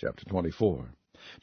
Chapter 24.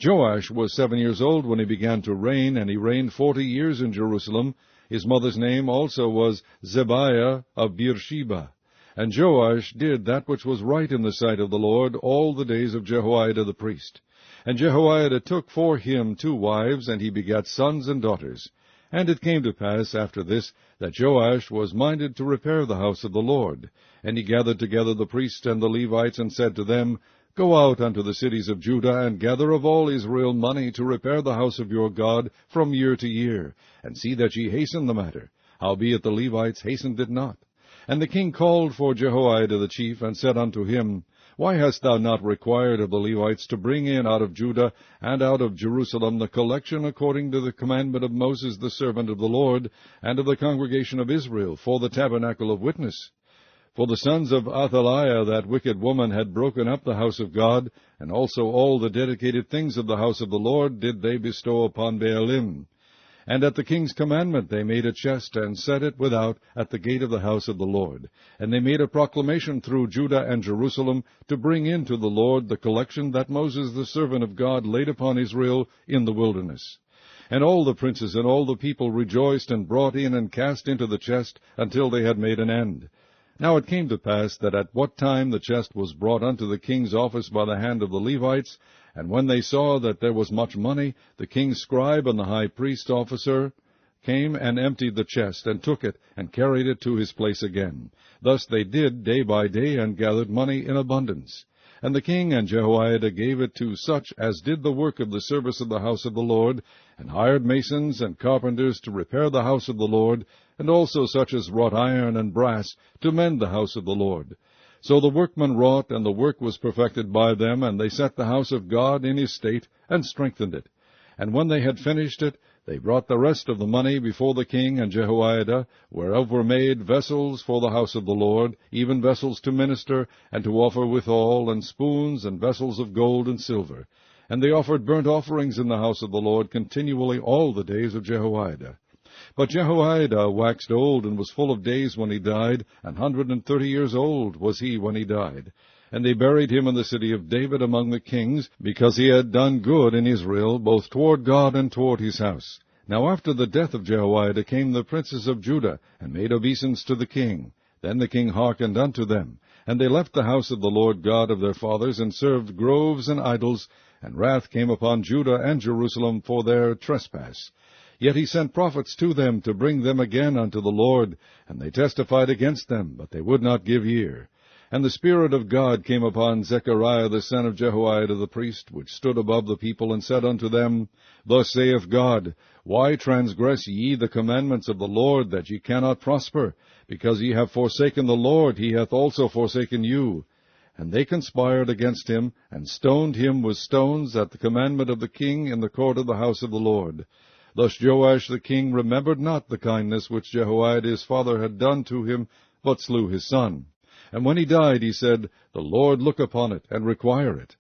Joash was 7 years old when he began to reign, and he reigned 40 years in Jerusalem. His mother's name also was Zebiah of Beersheba. And Joash did that which was right in the sight of the Lord all the days of Jehoiada the priest. And Jehoiada took for him 2 wives, and he begat sons and daughters. And it came to pass after this, that Joash was minded to repair the house of the Lord. And he gathered together the priests and the Levites, and said to them, Go out unto the cities of Judah, and gather of all Israel money to repair the house of your God from year to year, and see that ye hasten the matter. Howbeit the Levites hastened it not. And the king called for Jehoiada the chief, and said unto him, Why hast thou not required of the Levites to bring in out of Judah and out of Jerusalem the collection according to the commandment of Moses the servant of the Lord, and of the congregation of Israel, for the tabernacle of witness? For the sons of Athaliah, that wicked woman, had broken up the house of God, and also all the dedicated things of the house of the Lord did they bestow upon Baalim. And at the king's commandment they made a chest, and set it without at the gate of the house of the Lord. And they made a proclamation through Judah and Jerusalem to bring in to the Lord the collection that Moses the servant of God laid upon Israel in the wilderness. And all the princes and all the people rejoiced, and brought in and cast into the chest, until they had made an end. Now it came to pass that at what time the chest was brought unto the king's office by the hand of the Levites, and when they saw that there was much money, the king's scribe and the high priest officer came and emptied the chest, and took it, and carried it to his place again. Thus they did day by day, and gathered money in abundance. And the king and Jehoiada gave it to such as did the work of the service of the house of the Lord, and hired masons and carpenters to repair the house of the Lord, and also such as wrought iron and brass to mend the house of the Lord. So the workmen wrought, and the work was perfected by them, and they set the house of God in his state, and strengthened it. And when they had finished it, they brought the rest of the money before the king and Jehoiada, whereof were made vessels for the house of the Lord, even vessels to minister, and to offer withal, and spoons, and vessels of gold and silver. And they offered burnt offerings in the house of the Lord continually all the days of Jehoiada. But Jehoiada waxed old, and was full of days when he died, 130 years old was he when he died. And they buried him in the city of David among the kings, because he had done good in Israel, both toward God and toward his house. Now after the death of Jehoiada came the princes of Judah, and made obeisance to the king. Then the king hearkened unto them. And they left the house of the Lord God of their fathers, and served groves and idols, and wrath came upon Judah and Jerusalem for their trespass. Yet he sent prophets to them to bring them again unto the Lord, and they testified against them, but they would not give ear. And the Spirit of God came upon Zechariah the son of Jehoiada the priest, which stood above the people, and said unto them, Thus saith God, Why transgress ye the commandments of the Lord, that ye cannot prosper? Because ye have forsaken the Lord, he hath also forsaken you. And they conspired against him, and stoned him with stones at the commandment of the king in the court of the house of the Lord. Thus Joash the king remembered not the kindness which Jehoiada his father had done to him, but slew his son. And when he died, he said, The Lord look upon it, and require it.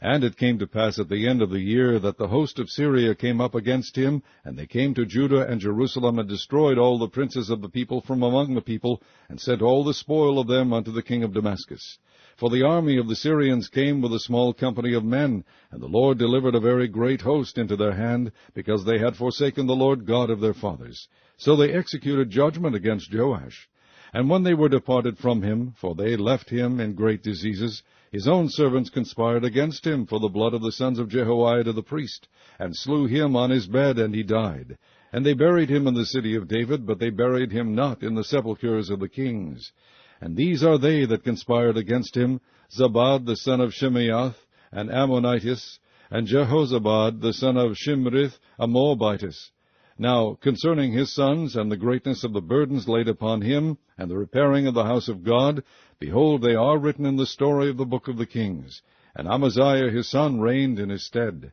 And it came to pass at the end of the year, that the host of Syria came up against him, and they came to Judah and Jerusalem, and destroyed all the princes of the people from among the people, and sent all the spoil of them unto the king of Damascus. For the army of the Syrians came with a small company of men, and the Lord delivered a very great host into their hand, because they had forsaken the Lord God of their fathers. So they executed judgment against Joash. And when they were departed from him, for they left him in great diseases, his own servants conspired against him for the blood of the sons of Jehoiada the priest, and slew him on his bed, and he died. And they buried him in the city of David, but they buried him not in the sepulchres of the kings. And these are they that conspired against him, Zabad the son of Shimeath, an Ammonitis, and Jehozabad the son of Shimrith, a Moabitess. Now concerning his sons, and the greatness of the burdens laid upon him, and the repairing of the house of God, behold, they are written in the story of the book of the kings. And Amaziah his son reigned in his stead.